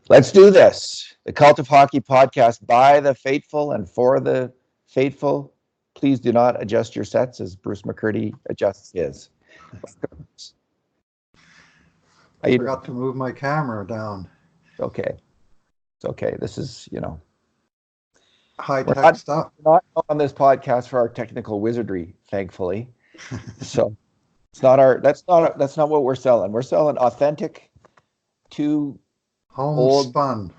Let's do this. The Cult of Hockey podcast by the faithful and for the faithful. Please do not adjust your sets as Bruce McCurdy adjusts his. I forgot to move my camera down. Okay. It's okay. This is, high-tech stuff. We're not on this podcast for our technical wizardry, thankfully. So it's not that's not what we're selling. We're selling authentic homespun,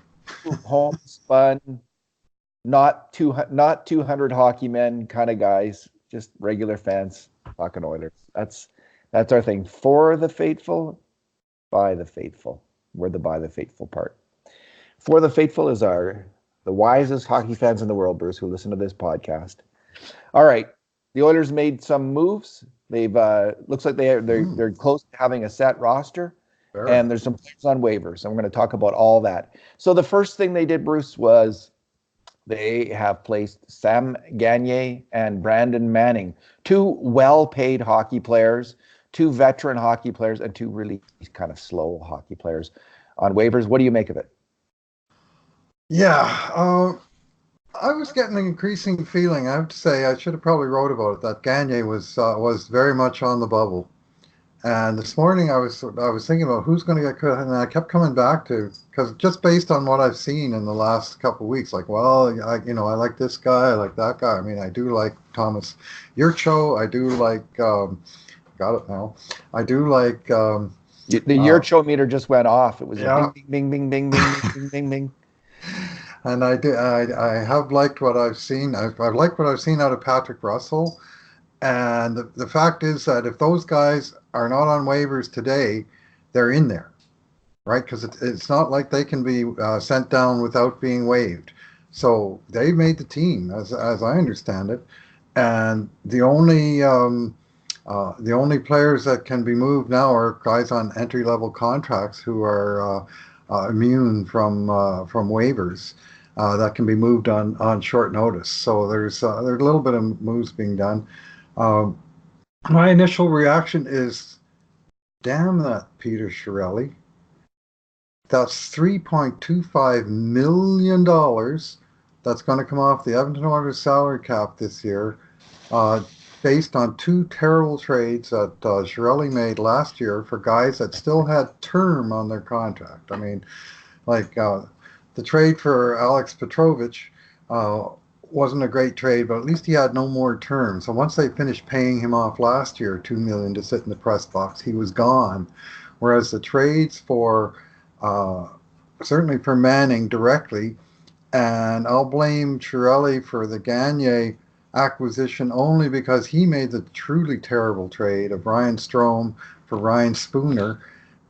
not 200 hockey men kind of guys, just regular fans talking Oilers. That's our thing. For the faithful, by the faithful. We're the by the faithful part. For the faithful is the wisest hockey fans in the world, Bruce, who listen to this podcast. All right, the Oilers made some moves. They've looks like they're close to having a set roster. Sure. And there's some players on waivers, and we're going to talk about all that. So the first thing they did, Bruce, was they have placed Sam Gagner and Brandon Manning, two well-paid hockey players, two veteran hockey players, and two really kind of slow hockey players on waivers. What do you make of it? Yeah, I was getting an increasing feeling. I have to say, I should have probably wrote about it, that Gagner was very much on the bubble. And this morning I was thinking about who's going to get cut, and I kept coming back to, because just based on what I've seen in the last couple of weeks, like, well, I like this guy, I like that guy. I mean, I do like Thomas Yurcho. I do like, got it now. I do like the Yurcho meter just went off. It was a bing, bing, bing, bing, bing, bing, bing, bing. And I have liked what I've seen. I've liked what I've seen out of Patrick Russell. And the fact is that if those guys are not on waivers today, they're in there, right? Because it's not like they can be sent down without being waived. So they made the team, as I understand it. And the only players that can be moved now are guys on entry-level contracts who are immune from waivers. That can be moved on short notice. So there's a little bit of moves being done. My initial reaction is, damn that Peter Chiarelli. That's $3.25 million that's going to come off the Edmonton Oilers salary cap this year, based on two terrible trades that Chiarelli made last year for guys that still had term on their contract. I mean, like the trade for Alex Petrovich wasn't a great trade, but at least he had no more term. So once they finished paying him off last year, $2 million to sit in the press box, he was gone. Whereas the trades for certainly for Manning directly, and I'll blame Chiarelli for the Gagner acquisition only because he made the truly terrible trade of Ryan Strome for Ryan Spooner,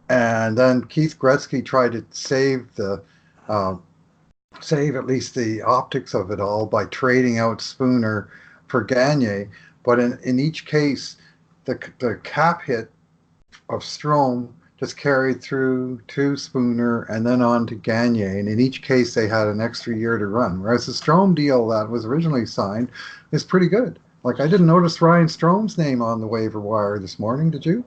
and then Keith Gretzky tried to save at least the optics of it all by trading out Spooner for Gagner. But in each case, the cap hit of Strome just carried through to Spooner and then on to Gagner. And in each case, they had an extra year to run. Whereas the Strome deal that was originally signed is pretty good. Like, I didn't notice Ryan Strome's name on the waiver wire this morning. Did you?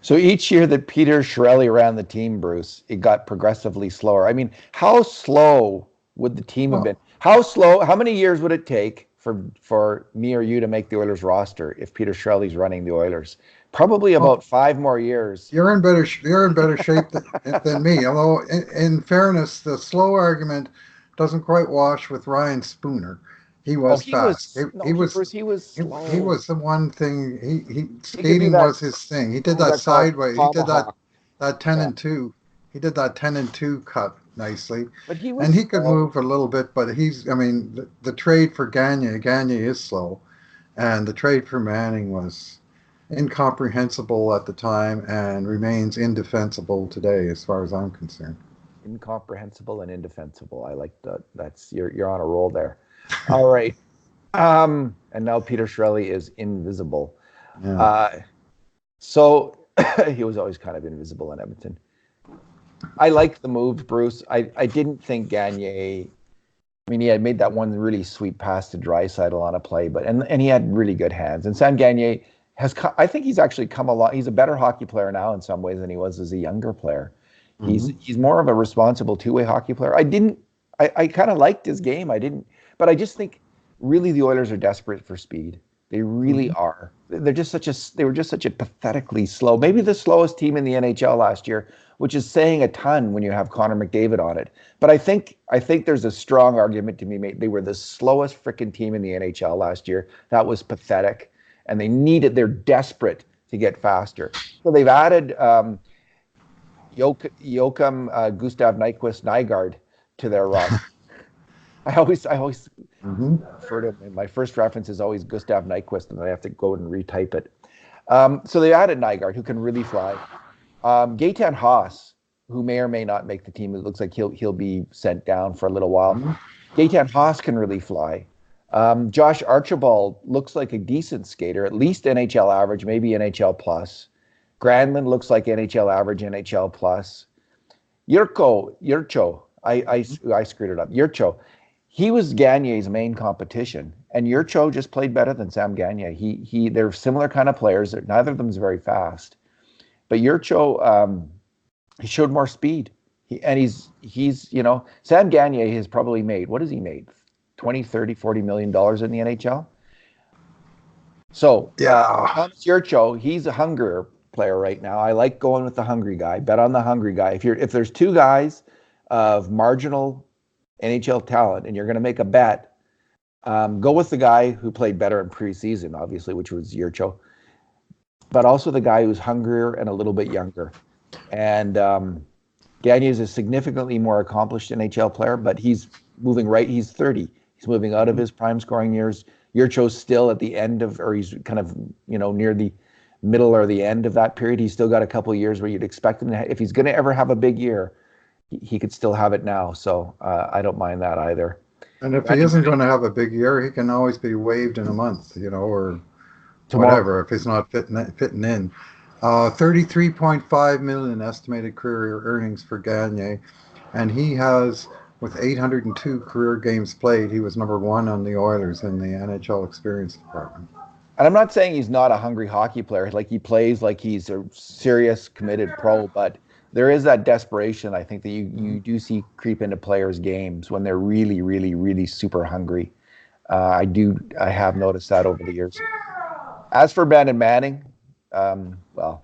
So each year that Peter Chiarelli ran the team, Bruce, it got progressively slower. I mean, how slow would the team have been? How slow? How many years would it take for me or you to make the Oilers roster if Peter Chiarelli's running the Oilers? Probably about 5 more years. You're in better shape than me. Although, in fairness, the slow argument doesn't quite wash with Ryan Spooner. He was fast. He was the one thing. Skating was his thing. He did that sideways. He did that 10 and 2. He did that 10 and 2 cut nicely. But he could move a little bit. But the trade for Gagner is slow, and the trade for Manning was incomprehensible at the time and remains indefensible today, as far as I'm concerned. Incomprehensible and indefensible. I like that. That's you're on a roll there. All right. And now Peter Chiarelli is invisible. Yeah. So he was always kind of invisible in Edmonton. I like the move, Bruce. I didn't think Gagner. I mean, he had made that one really sweet pass to Draisaitl on a play, but and he had really good hands. And Sam Gagner I think he's actually come along. He's a better hockey player now in some ways than he was as a younger player. He's more of a responsible two-way hockey player. I kind of liked his game. But I just think really the Oilers are desperate for speed. They really are. They were just such a pathetically slow, maybe the slowest team in the NHL last year, which is saying a ton when you have Connor McDavid on it. But I think there's a strong argument to be made. They were the slowest freaking team in the NHL last year. That was pathetic. And they're desperate to get faster. So they've added Joachim Gustav Nyquist to their roster. I always refer to him. My first reference is always Gustav Nyquist, and I have to go and retype it. So they added Nygaard, who can really fly. Gaetan Haas, who may or may not make the team. It looks like he'll be sent down for a little while. Gaetan Haas can really fly. Josh Archibald looks like a decent skater, at least NHL average, maybe NHL plus. Granlund looks like NHL average, NHL plus. Yurcho, I screwed it up. Yurcho, he was Gagner's main competition, and Yurcho just played better than Sam Gagner. They're similar kind of players. Neither of them is very fast, but Yurcho, he showed more speed. He's Sam Gagner has probably made, what has he made? 20, 30, 40 million dollars in the NHL. So Thomas Yurcho, he's a hungrier player right now. I like going with the hungry guy. Bet on the hungry guy. If there's two guys of marginal NHL talent and you're going to make a bet, go with the guy who played better in preseason, obviously, which was Yurcho, but also the guy who's hungrier and a little bit younger. And Gagner is a significantly more accomplished NHL player, but he's moving right. He's 30. He's moving out of his prime scoring years. Yurcho's still at the end of, or he's kind of, near the middle or the end of that period. He's still got a couple of years where you'd expect him to, if he's going to ever have a big year, he could still have it now. So I don't mind that either. And if he isn't going to have a big year, he can always be waived in a month, or tomorrow, whatever, if he's not fitting in. 33.5 million estimated career earnings for Gagner, and he has, with 802 career games played, he was number one on the Oilers in the NHL experience department. And I'm not saying he's not a hungry hockey player. Like, he plays like he's a serious, committed pro, but there is that desperation, I think, that you do see creep into players' games when they're really, really, really super hungry. I have noticed that over the years. As for Brandon Manning, well,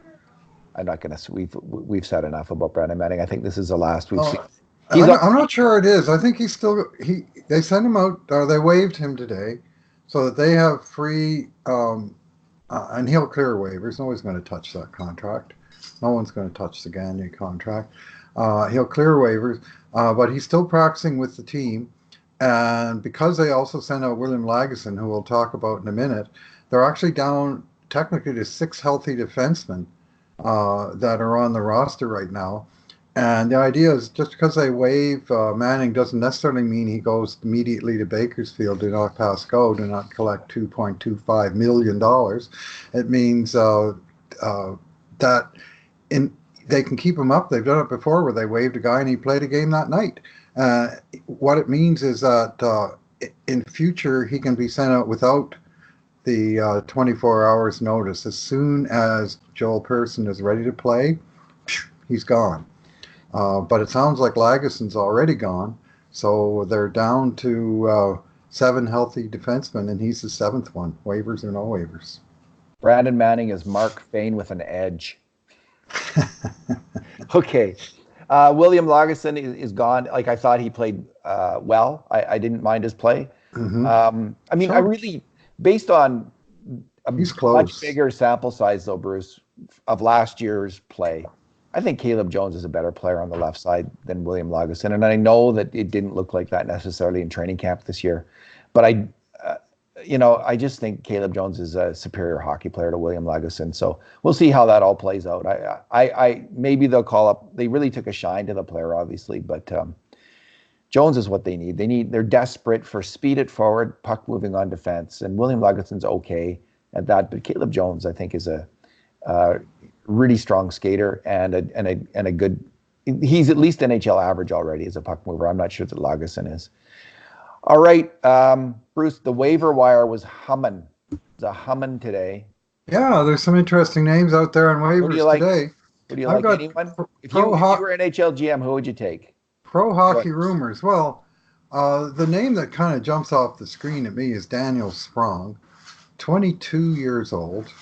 I'm not going to. We've said enough about Brandon Manning. I think this is the last we've seen. I'm not sure it is. I think he's still. They sent him out, or they waived him today, so that they have free. And he'll clear waivers. Nobody's going to touch that contract. No one's going to touch the Gagner contract. He'll clear waivers, but he's still practicing with the team. And because they also sent out William Lagesson, who we'll talk about in a minute, they're actually down technically to 6 healthy defensemen that are on the roster right now. And the idea is, just because they waive Manning doesn't necessarily mean he goes immediately to Bakersfield, do not pass go, do not collect $2.25 million. It means that they can keep him up. They've done it before where they waived a guy and he played a game that night. What it means is that in future he can be sent out without the 24 hours notice. As soon as Joel Pearson is ready to play, he's gone. But it sounds like Lagesson's already gone, so they're down to 7 healthy defensemen, and he's the 7th one. Waivers or no waivers. Brandon Manning is Mark Fane with an edge. Okay. William Lagesson is gone. Like, I thought he played well. I didn't mind his play. I mean, sure. I really, based on a much bigger sample size, though, Bruce, of last year's play, I think Caleb Jones is a better player on the left side than William Lagesson. And I know that it didn't look like that necessarily in training camp this year. But I just think Caleb Jones is a superior hockey player to William Lagesson. So we'll see how that all plays out. I maybe they'll call up. They really took a shine to the player, obviously, but Jones is what they need. They're desperate for speed at forward, puck moving on defense, and William Lagesson's okay at that. But Caleb Jones, I think, is a really strong skater and a good. He's at least NHL average already as a puck mover. I'm not sure that Lagesson is. All right, Bruce, the waiver wire was humming. It was humming today. Yeah, there's some interesting names out there on waivers today. Would you I've like got anyone? If you pro if you ho- were NHL GM, who would you take? pro For the hockey Oilers? rumors. Well, the name that kind of jumps off the screen at me is Daniel Sprong, 22 years old,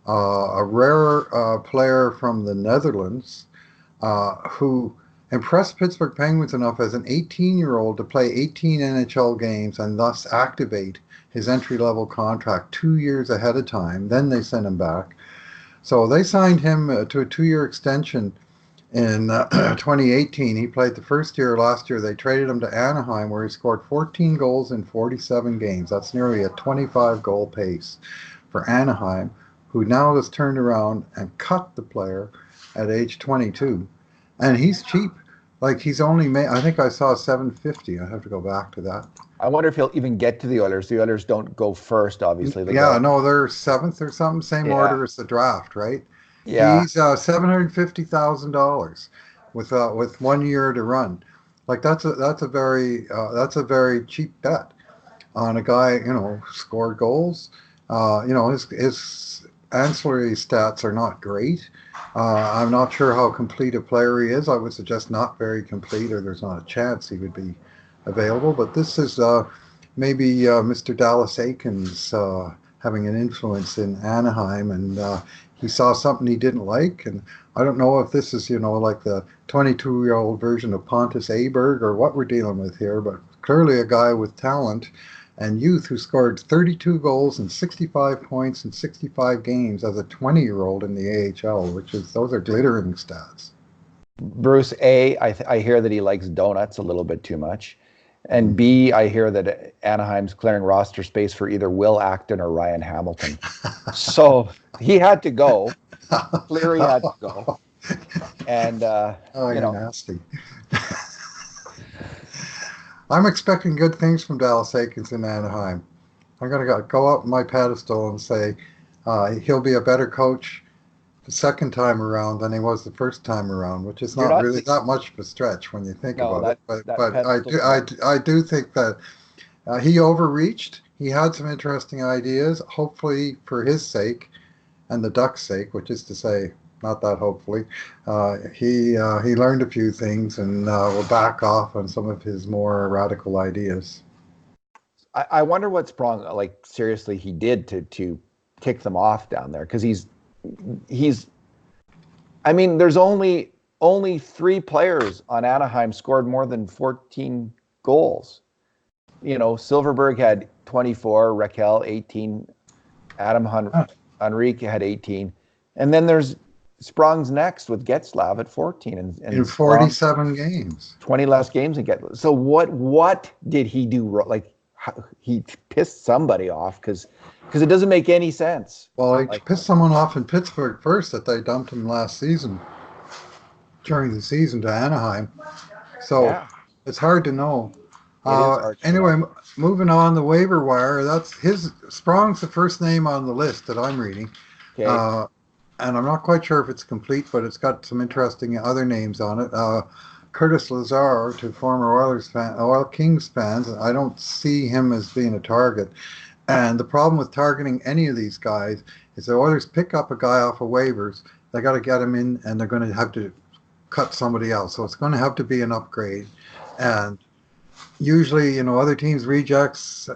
a rare player from the Netherlands who impressed Pittsburgh Penguins enough as an 18-year-old to play 18 NHL games and thus activate his entry-level contract 2 years ahead of time. Then they sent him back. So they signed him to a 2-year extension in 2018. He played the first year last year. They traded him to Anaheim, where he scored 14 goals in 47 games. That's nearly a 25 goal pace for Anaheim, who now has turned around and cut the player at age 22. And he's cheap. Like he's only made, I think I saw 750. I have to go back to that. I wonder if he'll even get to the Oilers. The Oilers don't go first, obviously. They Yeah, go. no, they're seventh or something, same Yeah, order as the draft, right? yeah. He's $750,000 with 1 year to run. Like that's a very cheap bet on a guy, who scored goals. His ancillary stats are not great. I'm not sure how complete a player he is. I would suggest not very complete, or there's not a chance he would be available. But this is maybe Mr. Dallas Aikens having an influence in Anaheim, and he saw something he didn't like. And I don't know if this is, like the 22-year-old version of Pontus Aberg or what we're dealing with here, but clearly a guy with talent and youth who scored 32 goals and 65 points in 65 games as a 20-year-old in the AHL, those are glittering stats. Bruce, I hear that he likes donuts a little bit too much. And B, I hear that Anaheim's clearing roster space for either Will Acton or Ryan Hamilton. So he had to go. Cleary had to go. And, Oh, you're nasty. I'm expecting good things from Dallas Aikens in Anaheim. I'm going to go up my pedestal and say he'll be a better coach the second time around than he was the first time around, which is you're not not, really that much of a stretch when you think no, about it. that But I pedestal. do I do think that he overreached. He had some interesting ideas, hopefully for his sake and the Ducks' sake, which is to say, not that hopefully. He learned a few things and will back off on some of his more radical ideas. I wonder what Sprong, like, seriously, he did to kick them off down there. Because I mean, there's only three players on Anaheim scored more than 14 goals. Silverberg had 24, Raquel 18, Adam Henrique had 18, and then there's Sprong's next with Getzlav at 14, and in Sprong, 47 games. 20 less games and get. So what did he do? Like he pissed somebody off because it doesn't make any sense. Well, he Like, pissed someone off in Pittsburgh first that they dumped him last season, during the season to Anaheim. So yeah, it's hard to know. it is hard to Anyway, know. moving on the waiver wire. That's Sprong's the first name on the list that I'm reading. Okay. And I'm not quite sure if it's complete, but it's got some interesting other names on it. Curtis Lazar, to former Oil Kings fans, I don't see him as being a target. And the problem with targeting any of these guys is the Oilers pick up a guy off of waivers, they got to get him in, and they're going to have to cut somebody else. So it's going to have to be an upgrade. And usually, other teams' rejects,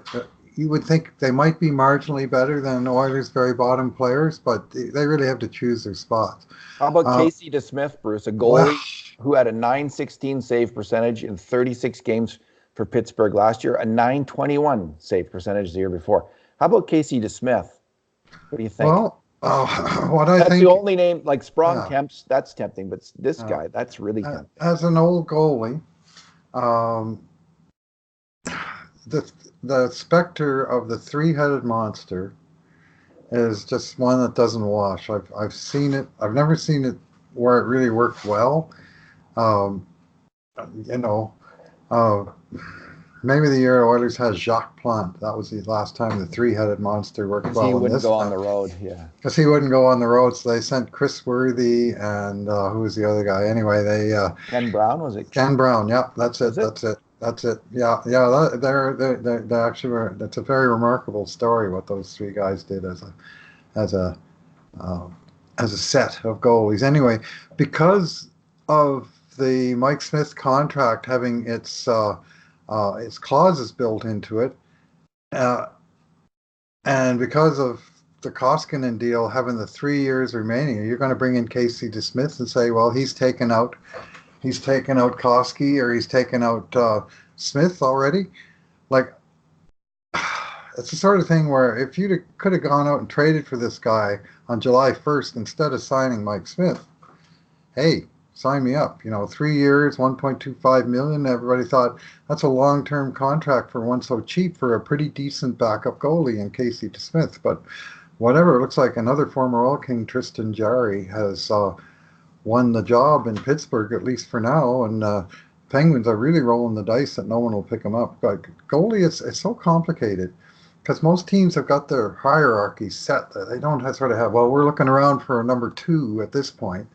you would think they might be marginally better than Oilers' very bottom players, but they really have to choose their spots. How about Casey DeSmith, Bruce, a goalie who had a .916 save percentage in 36 games for Pittsburgh last year, a .921 save percentage the year before. How about Casey DeSmith? What do you think? Well, that's the only name, like Sprong tempts, that's tempting, but this guy, that's really tempting. As an old goalie, the specter of the three-headed monster is just one that doesn't wash. I've seen it. I've never seen it where it really worked well. Maybe the year Oilers had Jacques Plante. That was the last time the three-headed monster worked well. He wouldn't go on the road, yeah. Because he wouldn't go on the road, so they sent Chris Worthy and who was the other guy? Anyway, they Ken Brown, was it? Ken Brown. Yeah, that's it. That's it. Yeah. They actually were. That's a very remarkable story what those three guys did as a as a set of goalies. Anyway, because of the Mike Smith contract having its clauses built into it, uh, and because of the Koskinen deal having the 3 years remaining, you're going to bring in Casey DeSmith and say, well, he's taken out Koski, or he's taken out Smith already. Like, it's the sort of thing where if you could have gone out and traded for this guy on July 1st instead of signing Mike Smith, hey, sign me up. 3 years, 1.25 million. Everybody thought that's a long-term contract for one so cheap for a pretty decent backup goalie in Casey DeSmith. But whatever, it looks like another former Oil King, Tristan Jarry, has won the job in Pittsburgh, at least for now. And Penguins are really rolling the dice that no one will pick him up. But goalie, it's so complicated because most teams have got their hierarchy set. They don't sort of have, well, we're looking around for a number 2 at this point.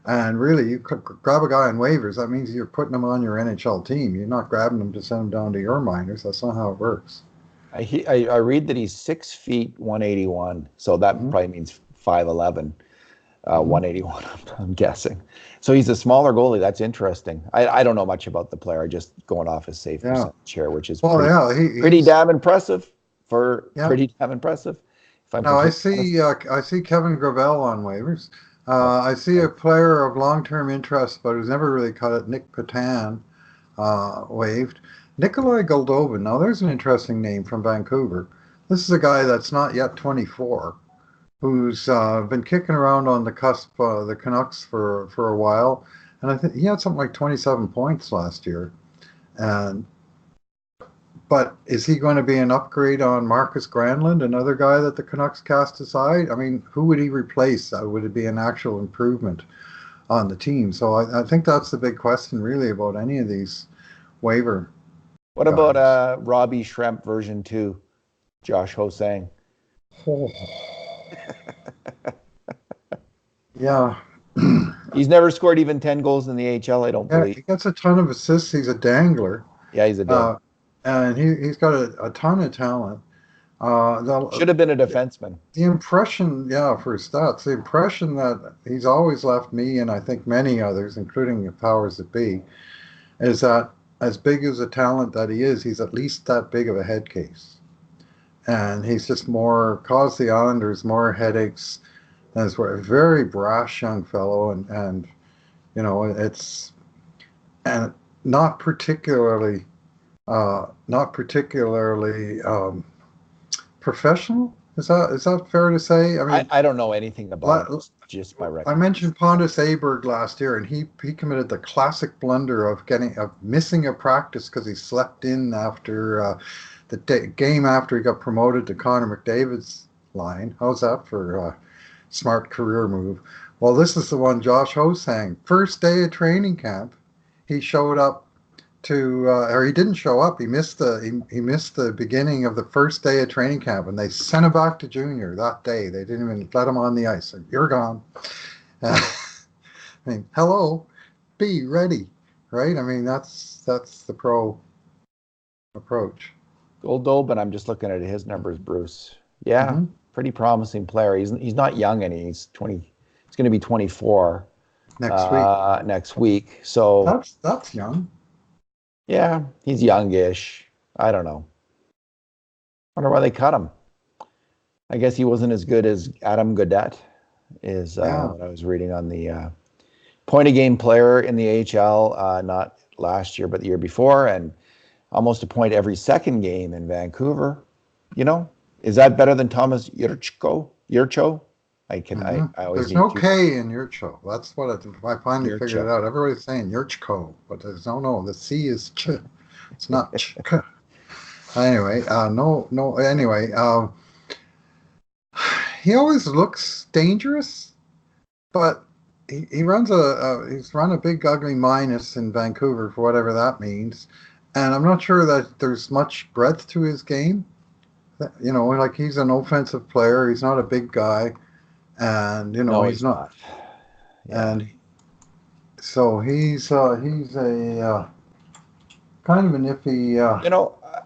And really, you could grab a guy on waivers. That means you're putting him on your NHL team. You're not grabbing him to send him down to your minors. That's not how it works. I read that he's 6 feet 181, so that probably means 5'11", 181. I'm guessing. So he's a smaller goalie. That's interesting. I don't know much about the player. Just going off his save percentage here, which is pretty damn impressive. Pretty damn impressive. Now I see Kevin Gravel on waivers. I see a player of long-term interest, but who's never really cut it, Nick Patan, waived. Nikolai Goldobin. Now, there's an interesting name from Vancouver. This is a guy that's not yet 24, who's been kicking around on the cusp of the Canucks for a while. And I think he had something like 27 points last year. But is he going to be an upgrade on Marcus Granlund, another guy that the Canucks cast aside? I mean, who would he replace? Would it be an actual improvement on the team? So I think that's the big question, really, about any of these waiver. What about Robbie Schremp version 2, Josh Ho-Sang? Oh. Yeah. He's never scored even 10 goals in the AHL, I don't believe. He gets a ton of assists. He's a dangler. Yeah, he's a dangler. And he's got a ton of talent. Should have been a defenseman. The impression, for stats, the impression that he's always left me, and I think many others, including the powers that be, is that as big as a talent that he is, he's at least that big of a head case. And he's just caused the Islanders more headaches. And he's a very brash young fellow, and it's not particularly professional. Is that fair to say? I mean, I don't know anything about it, just by record. I mentioned Pontus Aberg last year, and he committed the classic blunder of missing a practice because he slept in after the game after he got promoted to Connor McDavid's line. How's that for a smart career move? Well, this is the one Josh Ho-Sang. First day of training camp, he showed up or he didn't show up. He missed the beginning of the first day of training camp, and they sent him back to junior that day. They didn't even let him on the ice. So, you're gone. I mean, hello, be ready, right? I mean, that's the pro approach. Goldobin, I'm just looking at his numbers, Bruce. Yeah, pretty promising player. He's not young, and he's 20. He's going to be 24 next week. So that's young. Yeah, he's youngish. I don't know. Wonder why they cut him. I guess he wasn't as good as Adam Gaudette is what I was reading on the point-a-game player in the AHL, not last year, but the year before, and almost a point every second game in Vancouver. Is that better than Thomas Yurcho? I always There's no K in Yurcho. That's what I finally figured it out. Everybody's saying Yurchko, but there's no. The C is ch. It's not ch. Anyway, no. Anyway, he always looks dangerous, but he's run a big ugly minus in Vancouver for whatever that means, and I'm not sure that there's much breadth to his game. Like he's an offensive player. He's not a big guy. And he's not. Yeah. And so he's a kind of an iffy.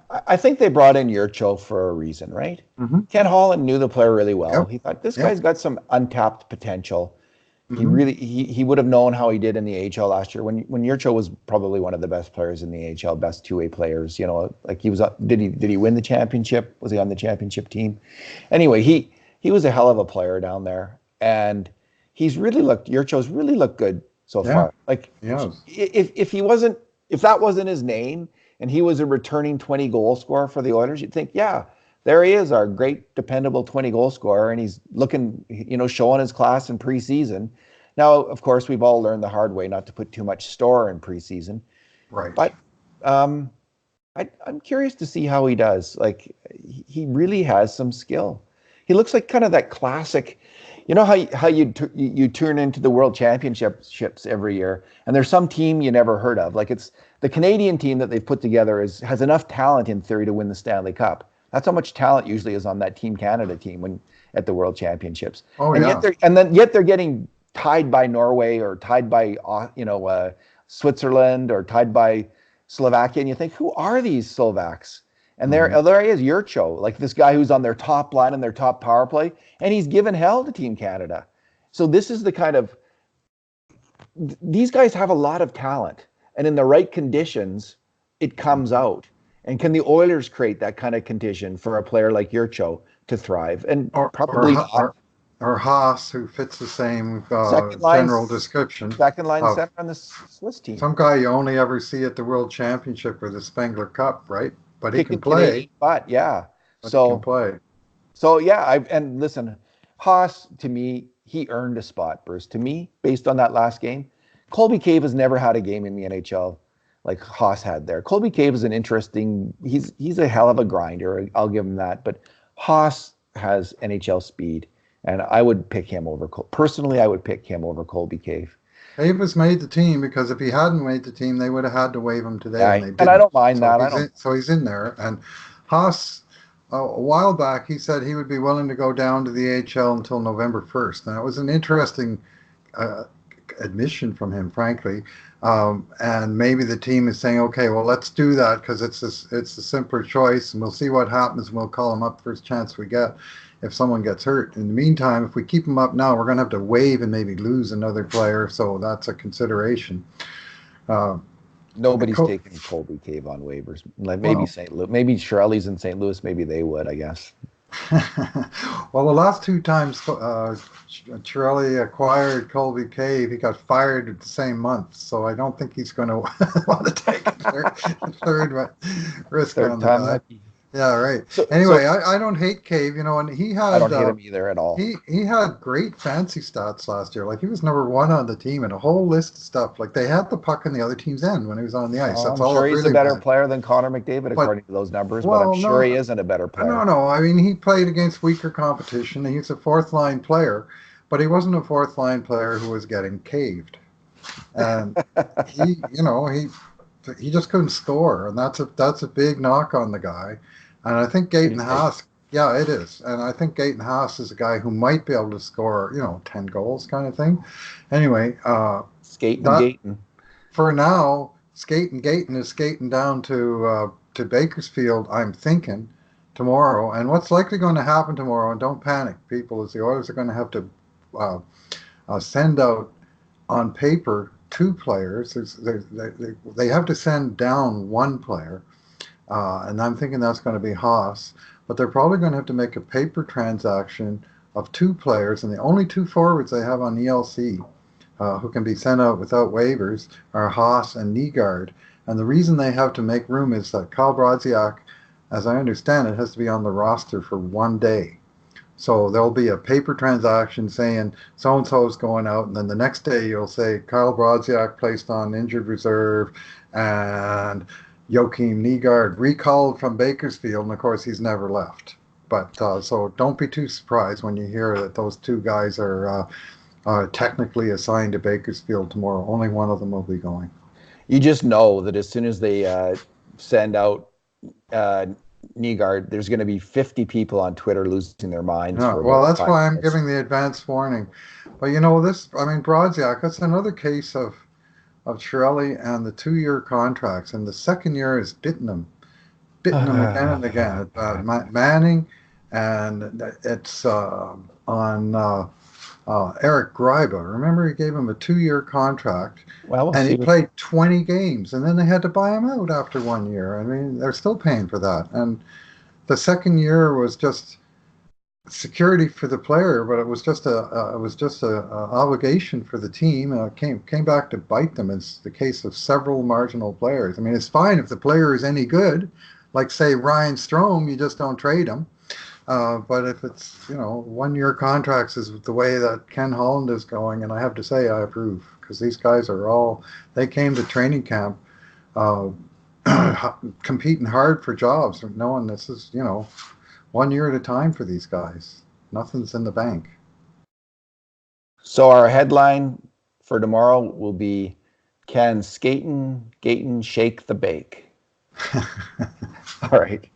I think they brought in Yurcho for a reason, right? Mm-hmm. Ken Holland knew the player really well. Yep. He thought this Yep. guy's got some untapped potential. Mm-hmm. He would have known how he did in the AHL last year when Yurcho was probably one of the best players in the AHL, best two-way players. Like he was. Did he win the championship? Was he on the championship team? Anyway, he was a hell of a player down there, and Yurcho's really looked good so Yeah. far. Like Yes. if that wasn't his name and he was a returning 20 goal scorer for the Oilers, you'd think, yeah, there he is, our great dependable 20 goal scorer, and he's looking, showing his class in preseason. Now, of course, we've all learned the hard way not to put too much store in preseason, Right. but I'm curious to see how he does. Like he really has some skill. He looks like kind of that classic. You know how you turn into the World Championships every year, and there's some team you never heard of. Like it's the Canadian team that they've put together has enough talent in theory to win the Stanley Cup. That's how much talent usually is on that Team Canada team when at the World Championships. Oh, and yeah. yet they're getting tied by Norway or tied by Switzerland or tied by Slovakia, and you think, who are these Slovaks? And there he is, Yurcho, like this guy who's on their top line and their top power play, and he's given hell to Team Canada. So this is the kind of these guys have a lot of talent, and in the right conditions, it comes out. And can the Oilers create that kind of condition for a player like Yurcho to thrive? And probably not. Or Haas, who fits the same Line, general description. Second line center on the Swiss team. Some guy you only ever see at the World Championship or the Spengler Cup, right? But he can play. Canadian, but yeah. But he can play. So yeah, and listen, Haas, to me, he earned a spot, Bruce. To me, based on that last game, Colby Cave has never had a game in the NHL like Haas had there. Colby Cave is an interesting. He's a hell of a grinder. I'll give him that. But Haas has NHL speed, and I would pick him over. Personally, I would pick him over Colby Cave. Cave has made the team because if he hadn't made the team, they would have had to waive him today. Yeah, and I don't mind that. So he's in there. And Haas, a while back, he said he would be willing to go down to the AHL until November 1st. Now, it was an interesting admission from him, frankly. And maybe the team is saying, okay, well, let's do that because it's a simpler choice, and we'll see what happens, and we'll call him up first chance we get if someone gets hurt. In the meantime, if we keep him up now, we're going to have to waive and maybe lose another player, so that's a consideration. Nobody's taking Colby Cave on waivers. Like maybe St. Louis, maybe Shirley's in St. Louis, maybe they would, I guess. Well, the last two times Chiarelli acquired Colby Cave, he got fired at the same month, so I don't think he's going to want to take a third risk on the guy. Yeah, right. Anyway, I don't hate Cave, and he had. I don't hate him either at all. He had great fancy stats last year. Like he was number one on the team and a whole list of stuff. Like they had the puck in the other team's end when he was on the ice. I'm sure he's a better player than Connor McDavid according to those numbers, but I'm sure he isn't a better player. No. I mean, he played against weaker competition. He's a fourth line player, but he wasn't a fourth line player who was getting caved. And he just couldn't score, and that's a big knock on the guy. And I think Gaten Haas, yeah, it is. And I think Gaten Haas is a guy who might be able to score, 10 goals kind of thing. Anyway, Gaten. For now, Gaten is skating down to Bakersfield, I'm thinking, tomorrow. And what's likely going to happen tomorrow, and don't panic, people, is the Oilers are going to have to send out on paper 2 players. They have to send down 1 player. And I'm thinking that's going to be Haas, but they're probably going to have to make a paper transaction of 2 players, and the only 2 forwards they have on ELC who can be sent out without waivers are Haas and Nygaard. And the reason they have to make room is that Kyle Brodziak, as I understand it, has to be on the roster for 1 day. So there'll be a paper transaction saying so-and-so is going out, and then the next day you'll say Kyle Brodziak placed on injured reserve, and Joachim Nygaard recalled from Bakersfield, and of course he's never left. But so don't be too surprised when you hear that those 2 guys are technically assigned to Bakersfield tomorrow. Only one of them will be going. You just know that as soon as they send out Nygaard, there's going to be 50 people on Twitter losing their minds. Well, that's why I'm giving the advance warning. But Brodziak, that's another case of Chiarelli and the 2-year contracts, and the second year is bitten him. bitten them again and again. Manning, and it's on Eric Gryba. Remember, he gave him a 2-year contract, Well, we'll and he see. played 20 games, and then they had to buy him out after 1 year. I mean, they're still paying for that. And the second year was just security for the player, but it was just a obligation for the team. Came back to bite them. It's the case of several marginal players. I mean, it's fine if the player is any good, like say Ryan Strome, you just don't trade him. But if it's 1-year contracts is the way that Ken Holland is going, and I have to say I approve, because these guys they came to training camp uh, competing hard for jobs, knowing this is 1 year at a time for these guys. Nothing's in the bank. So our headline for tomorrow will be, can Skaten shake the bake? All right.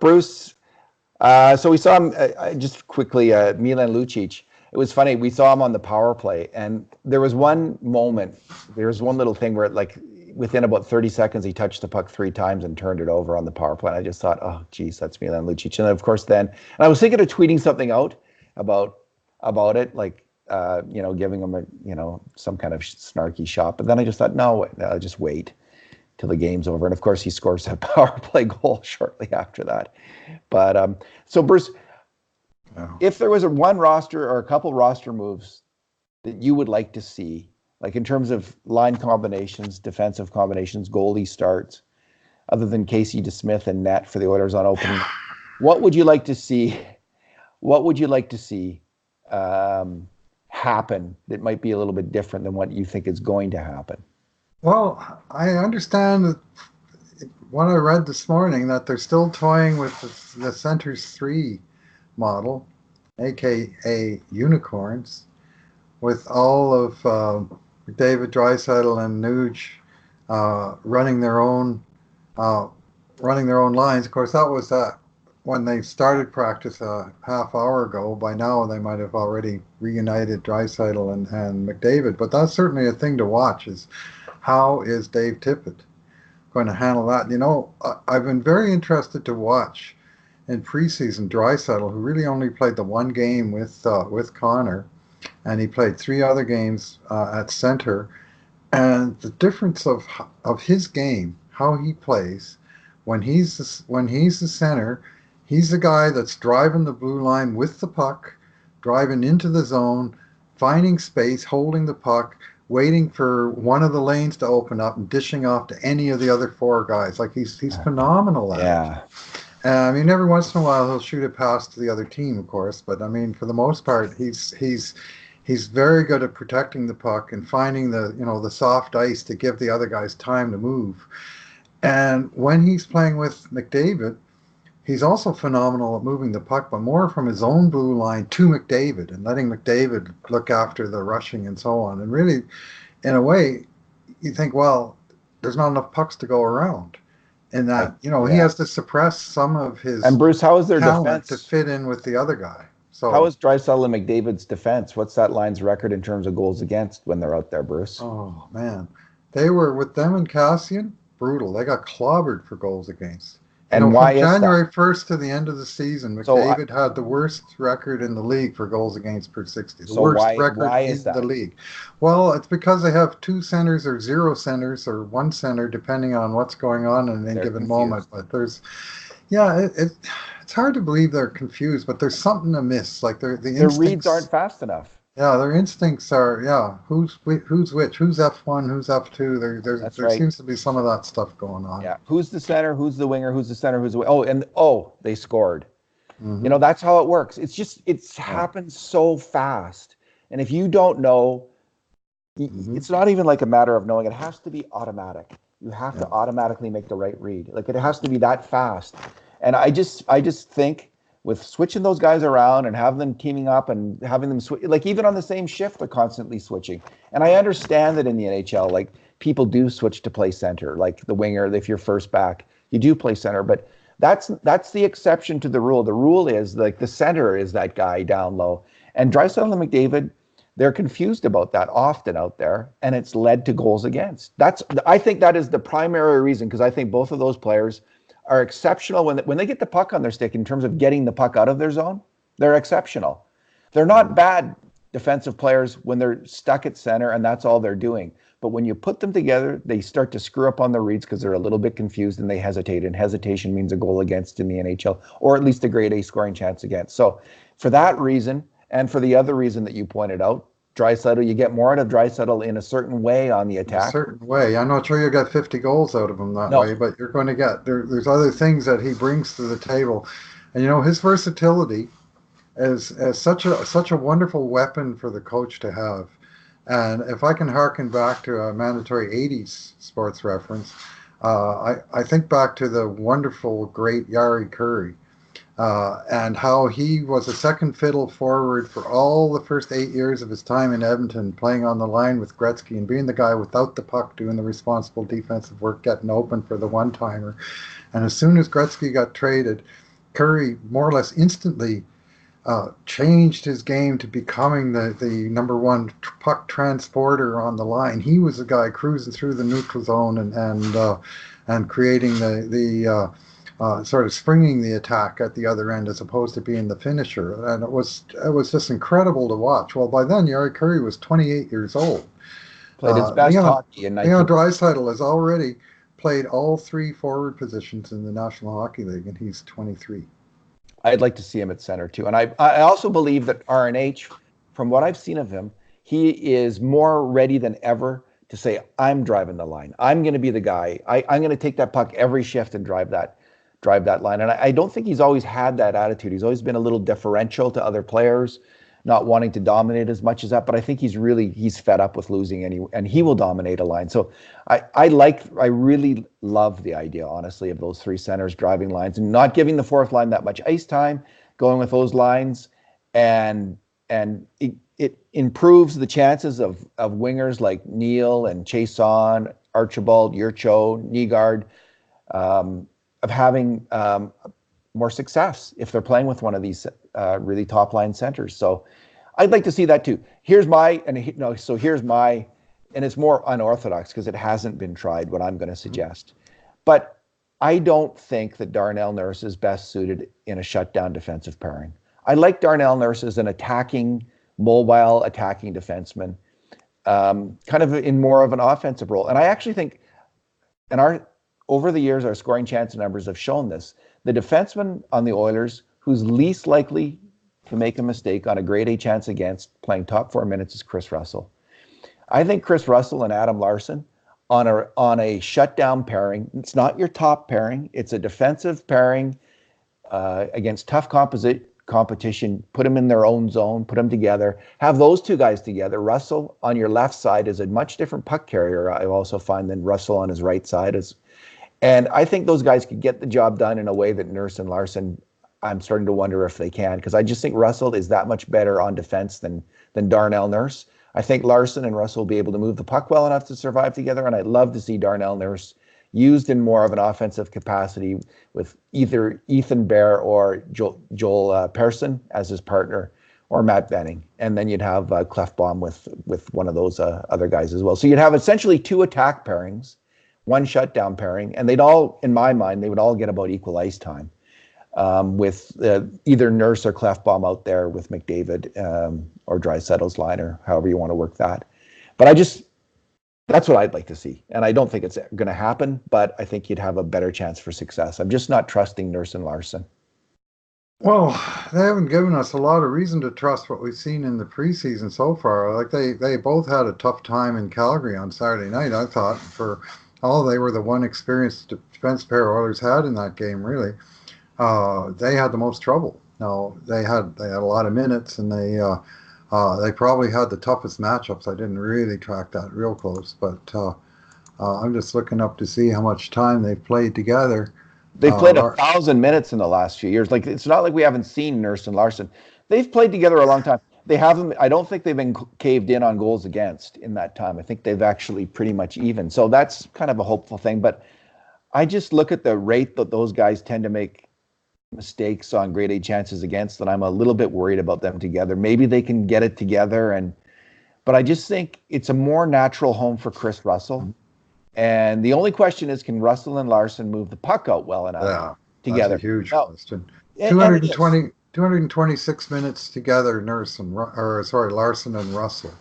Bruce, so we saw him, just quickly, Milan Lucic. It was funny. We saw him on the power play, and there was one little thing where, like, within about 30 seconds, he touched the puck 3 times and turned it over on the power play. And I just thought, oh, geez, that's Milan Lucic. And of course, and I was thinking of tweeting something out about it, like, giving him some kind of snarky shot. But then I just thought, no, I'll just wait till the game's over. And of course, he scores a power play goal shortly after that. But so Bruce, if there was one roster or a couple roster moves that you would like to see, like in terms of line combinations, defensive combinations, goalie starts, other than Casey DeSmith and net for the Oilers on opening, what would you like to see? What would you like to see happen that might be a little bit different than what you think is going to happen? Well, I understand what I read this morning, that they're still toying with the Centers 3 model, aka unicorns, with all of David Draisaitl and Nuge running their own lines. Of course, that was when they started practice a half hour ago. By now, they might have already reunited Draisaitl and McDavid. But that's certainly a thing to watch: is how is Dave Tippett going to handle that? I've been very interested to watch in preseason Draisaitl, who really only played the one game with Connor, and he played 3 other games at center. And the difference of his game, how he plays when he's the center, he's the guy that's driving the blue line with the puck, driving into the zone, finding space, holding the puck, waiting for one of the lanes to open up and dishing off to any of the other 4 guys. Like he's phenomenal at it. I mean, every once in a while he'll shoot it past to the other team, of course, but I mean, for the most part, he's very good at protecting the puck and finding the soft ice to give the other guys time to move. And when he's playing with McDavid, he's also phenomenal at moving the puck, but more from his own blue line to McDavid and letting McDavid look after the rushing and so on. And really, in a way, you think, well, there's not enough pucks to go around. And that, he has to suppress some of his and Bruce, how is their talent defense to fit in with the other guy. So how is Draisaitl and McDavid's defense? What's that line's record in terms of goals against when they're out there, Bruce? Oh, man. They were, with them and Cassian, brutal. They got clobbered for goals against. And why is January that? 1st to the end of the season, McDavid had the worst record in the league for goals against per 60. The worst record in the league. Well, it's because they have 2 centers or 0 centers or 1 center, depending on what's going on in any given moment. But there's, it's hard to believe they're confused, but there's something amiss. Like their reads aren't fast enough. Yeah, their instincts are, who's which, who's F1, who's F2. There seems to be some of that stuff going on. Yeah, who's the center, who's the winger, who's the center, who's the they scored. Mm-hmm. That's how it works. It's happens so fast. And if you don't know, it's not even like a matter of knowing. It has to be automatic. You have to automatically make the right read. Like, it has to be that fast. And I just think, with switching those guys around and having them teaming up and having them switch, like even on the same shift, they're constantly switching. And I understand that in the NHL, like, people do switch to play center, like the winger. If you're first back, you do play center, but that's the exception to the rule. The rule is, like, the center is that guy down low. And Draisaitl and McDavid, they're confused about that often out there, and it's led to goals against. I think that is the primary reason, because I think both of those players are exceptional when they get the puck on their stick in terms of getting the puck out of their zone. They're exceptional. They're not bad defensive players when they're stuck at center and that's all they're doing. But when you put them together, they start to screw up on the reads because they're a little bit confused and they hesitate. And hesitation means a goal against in the NHL, or at least a grade A scoring chance against. So for that reason, and for the other reason that you pointed out, Draisaitl, you get more out of Draisaitl in a certain way on the attack. A certain way. I'm not sure you'll get 50 goals out of him that way, but you're going to get, there's other things that he brings to the table. And, his versatility is such a wonderful weapon for the coach to have. And if I can harken back to a mandatory 80s sports reference, I think back to the wonderful, great Jari Kurri, and how he was a second fiddle forward for all the first 8 years of his time in Edmonton, playing on the line with Gretzky and being the guy without the puck, doing the responsible defensive work, getting open for the one-timer. And as soon as Gretzky got traded, Kurri more or less instantly changed his game to becoming the number one puck transporter on the line. He was the guy cruising through the neutral zone and creating the sort of springing the attack at the other end as opposed to being the finisher. And it was just incredible to watch. Well, by then, Jari Kurri was 28 years old. Played his best hockey in 19... Draisaitl has already played all three forward positions in the National Hockey League, and he's 23. I'd like to see him at center too. And I also believe that RNH, from what I've seen of him, he is more ready than ever to say, I'm driving the line. I'm going to be the guy. I'm going to take that puck every shift and drive that line. And I don't think he's always had that attitude. He's always been a little deferential to other players, not wanting to dominate as much as that. But I think he's fed up with losing, and he will dominate a line. So I really love the idea, honestly, of those three centers driving lines and not giving the fourth line that much ice time, going with those lines, and it improves the chances of wingers like Neil and Chason, Archibald, Yurcho, Nygaard, of having more success if they're playing with one of these really top line centers. So I'd like to see that too. Here's my, and it's more unorthodox because it hasn't been tried, what I'm going to suggest. But I don't think that Darnell Nurse is best suited in a shutdown defensive pairing. I like Darnell Nurse as an mobile attacking defenseman, kind of in more of an offensive role. And I actually think, over the years, our scoring chance numbers have shown this. The defenseman on the Oilers who's least likely to make a mistake on a grade A chance against playing top 4 minutes is Chris Russell. I think Chris Russell and Adam Larsson on a shutdown pairing, it's not your top pairing, it's a defensive pairing against tough competition, put them in their own zone, put them together, have those two guys together. Russell on your left side is a much different puck carrier, I also find, than Russell on his right side. And I think those guys could get the job done in a way that Nurse and Larsson, I'm starting to wonder if they can, because I just think Russell is that much better on defense than Darnell Nurse. I think Larsson and Russell will be able to move the puck well enough to survive together, and I'd love to see Darnell Nurse used in more of an offensive capacity with either Ethan Bear or Joel Persson as his partner, or Matt Benning. And then you'd have Clefbaum with one of those other guys as well. So you'd have essentially two attack pairings, one shutdown pairing, and they'd all, in my mind, they would all get about equal ice time, with either Nurse or Clefbaum out there with McDavid or Draisaitl's line, or however you want to work that. But that's what I'd like to see. And I don't think it's going to happen, but I think you'd have a better chance for success. I'm just not trusting Nurse and Larsson. Well, they haven't given us a lot of reason to trust what we've seen in the preseason so far. Like they both had a tough time in Calgary on Saturday night, I thought. They were the one experienced defense pair Oilers had in that game, really. They had the most trouble. Now, they had a lot of minutes, and they probably had the toughest matchups. I didn't really track that real close, but I'm just looking up to see how much time they've played together. They've played 1,000 minutes in the last few years. Like, it's not like we haven't seen Nurse and Larsson. They've played together a long time. They haven't. I don't think they've been caved in on goals against in that time. I think they've actually pretty much even. So that's kind of a hopeful thing. But I just look at the rate that those guys tend to make mistakes on grade A chances against, and I'm a little bit worried about them together. Maybe they can get it together, but I just think it's a more natural home for Chris Russell And the only question is, can Russell and Lagesson move the puck out well enough Yeah, that's a together? huge No, question. and it is. 226 minutes together, Larson and Russell.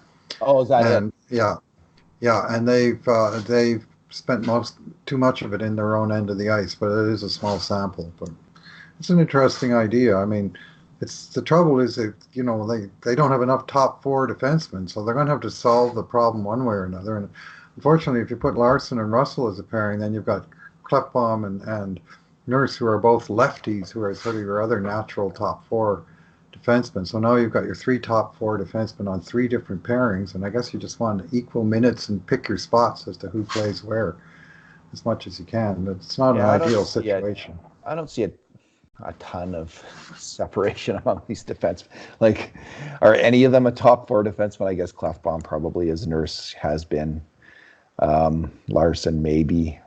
Oh, is that it? And yeah, and they've spent too much of it in their own end of the ice, but it is a small sample. But it's an interesting idea. I mean, it's the trouble is that they don't have enough top four defensemen, so they're going to have to solve the problem one way or another. And unfortunately, if you put Larson and Russell as a pairing, then you've got Klefbom and Nurse, who are both lefties, who are sort of your other natural top four defensemen. So now you've got your three top four defensemen on three different pairings, and I guess you just want equal minutes and pick your spots as to who plays where as much as you can. But it's not an ideal situation. I don't see a ton of separation among these defensemen. Like, are any of them a top four defenseman? I guess Klefbom probably is. Nurse has been. Larson maybe.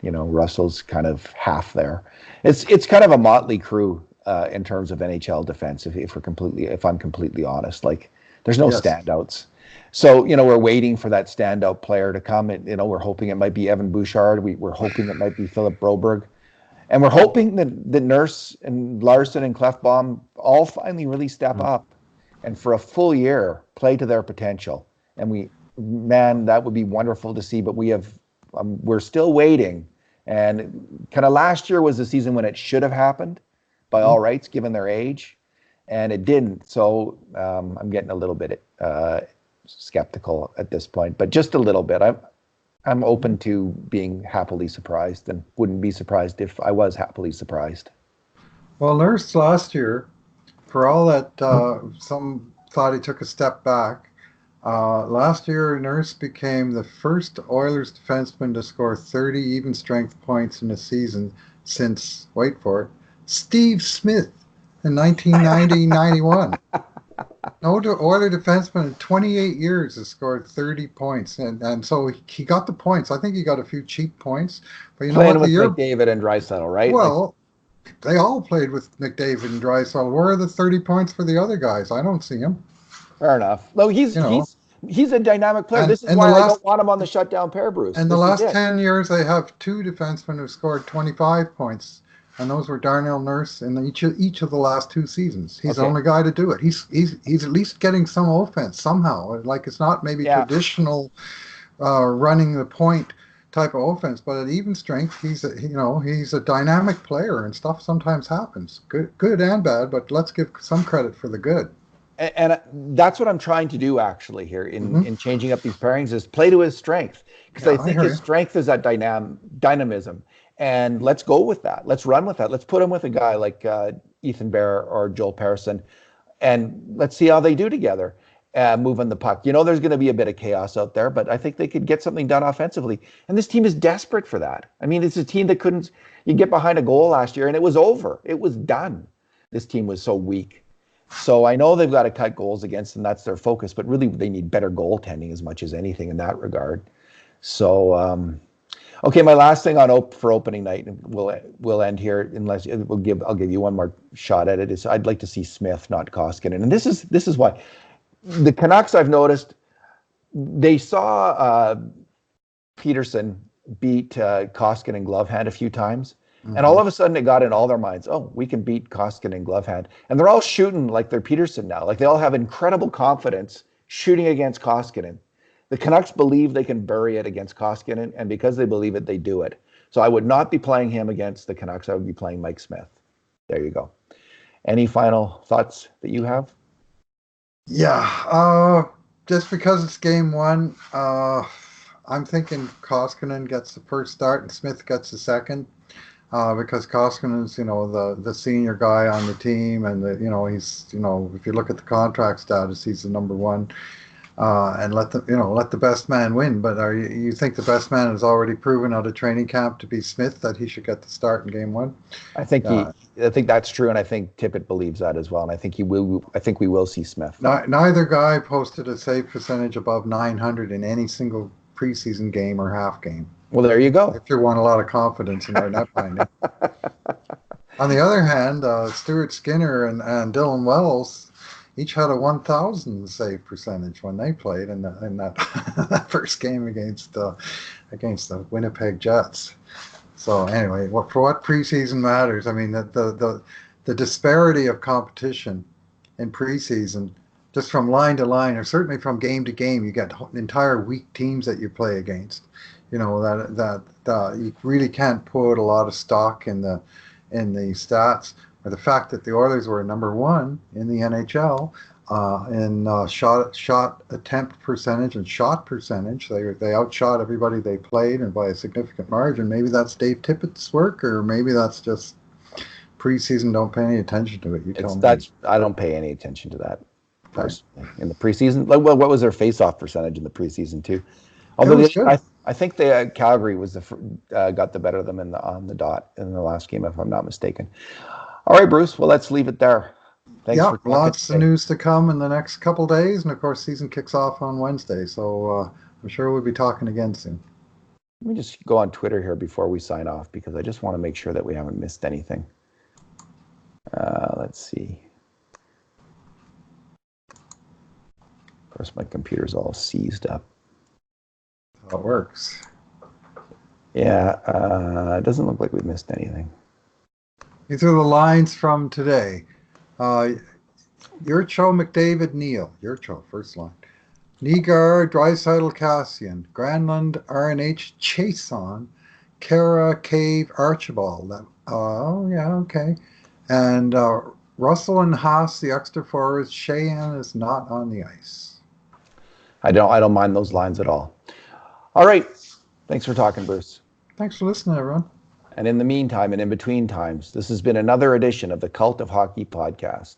Russell's kind of half there. It's kind of a motley crew in terms of NHL defense. If I'm completely honest, like there's no standouts. So we're waiting for that standout player to come. And we're hoping it might be Evan Bouchard. We're hoping it might be Philip Broberg, and we're hoping that the Nurse and Larson and Klefbom all finally really step up, and for a full year play to their potential. And that would be wonderful to see. But we're still waiting. And kind of last year was the season when it should have happened by all rights, given their age, and it didn't. So I'm getting a little bit skeptical at this point, but just a little bit. I'm open to being happily surprised, and wouldn't be surprised if I was happily surprised. Well, Nurse last year, for all that some thought he took a step back, last year, Nurse became the first Oilers defenseman to score 30 even strength points in a season since, wait for it, Steve Smith in 1990-91. No Oiler defenseman in 28 years has scored 30 points, and so he got the points. I think he got a few cheap points, but playing with McDavid and Draisaitl, right? Well, they all played with McDavid and Draisaitl. Where are the 30 points for the other guys? I don't see them. Fair enough. No, he's a dynamic player. This is why I don't want him on the shutdown pair, Bruce. In the last 10 years, they have two defensemen who scored 25 points, and those were Darnell Nurse in each of the last two seasons. He's the only guy to do it. He's at least getting some offense somehow. Like, it's not maybe traditional running the point type of offense, but at even strength, he's a dynamic player, and stuff sometimes happens, good and bad. But let's give some credit for the good. And that's what I'm trying to do actually here in changing up these pairings, is play to his strength, because I think his strength is that dynamism, and let's go with that. Let's run with that. Let's put him with a guy like Ethan Bear or Joel Persson, and let's see how they do together, moving the puck. There's going to be a bit of chaos out there, but I think they could get something done offensively, and this team is desperate for that. I mean, it's a team that you get behind a goal last year and it was over. It was done. This team was so weak. So I know they've got to cut goals against, and that's their focus, but really they need better goaltending as much as anything in that regard. So, okay, my last thing for opening night, and we'll end here, unless I'll give you one more shot at it, is I'd like to see Smith, not Koskinen. And this is why. The Canucks, I've noticed, they saw Peterson beat Koskinen glove hand a few times. And all of a sudden it got in all their minds, oh, we can beat Koskinen glove hand. And they're all shooting like they're Peterson now. Like, they all have incredible confidence shooting against Koskinen. The Canucks believe they can bury it against Koskinen, and because they believe it, they do it. So I would not be playing him against the Canucks. I would be playing Mike Smith. There you go. Any final thoughts that you have? Yeah, just because it's game one, I'm thinking Koskinen gets the first start and Smith gets the second. Because Koskinen's, the senior guy on the team, and he's, if you look at the contract status, he's the number one, and let the best man win. But you think the best man has already proven out of training camp to be Smith, that he should get the start in game one? I think that's true, and I think Tippett believes that as well, and I think we will see Smith. Neither guy posted a save percentage above 900 in any single preseason game or half game. Well, there you go. If you want a lot of confidence in their net finding. On the other hand, Stuart Skinner and Dylan Wells, each had a 1,000 save percentage when they played in that that first game against the Winnipeg Jets. So anyway, for what preseason matters, I mean the disparity of competition in preseason, just from line to line, or certainly from game to game, you get entire weak teams that you play against. You know that you really can't put a lot of stock in the stats, or the fact that the Oilers were number one in the NHL in shot attempt percentage and shot percentage. They outshot everybody they played, and by a significant margin. Maybe that's Dave Tippett's work, or maybe that's just preseason. Don't pay any attention to it. You tell me. I don't pay any attention to that personally. In the preseason, well, what was their face-off percentage in the preseason too? Although It was good. I think the Calgary was got the better of them on the dot in the last game, if I'm not mistaken. All right, Bruce. Well, let's leave it there. Thanks for lots of news to come in the next couple days, and of course, season kicks off on Wednesday. So I'm sure we'll be talking again soon. Let me just go on Twitter here before we sign off, because I just want to make sure that we haven't missed anything. Let's see. Of course, my computer's all seized up. That's how it works. Yeah, it doesn't look like we've missed anything. These are the lines from today. Yurcho, McDavid, Neal. Yurcho, first line. Nygaard, Draisaitl, Cassian. Granlund, RNH, Chason. Kara, Cave, Archibald. Okay. And Russell and Haas, the extra forwards. Sheahan is not on the ice. I don't mind those lines at all. All right. Thanks for talking, Bruce. Thanks for listening, everyone. And in the meantime and in between times, this has been another edition of the Cult of Hockey podcast.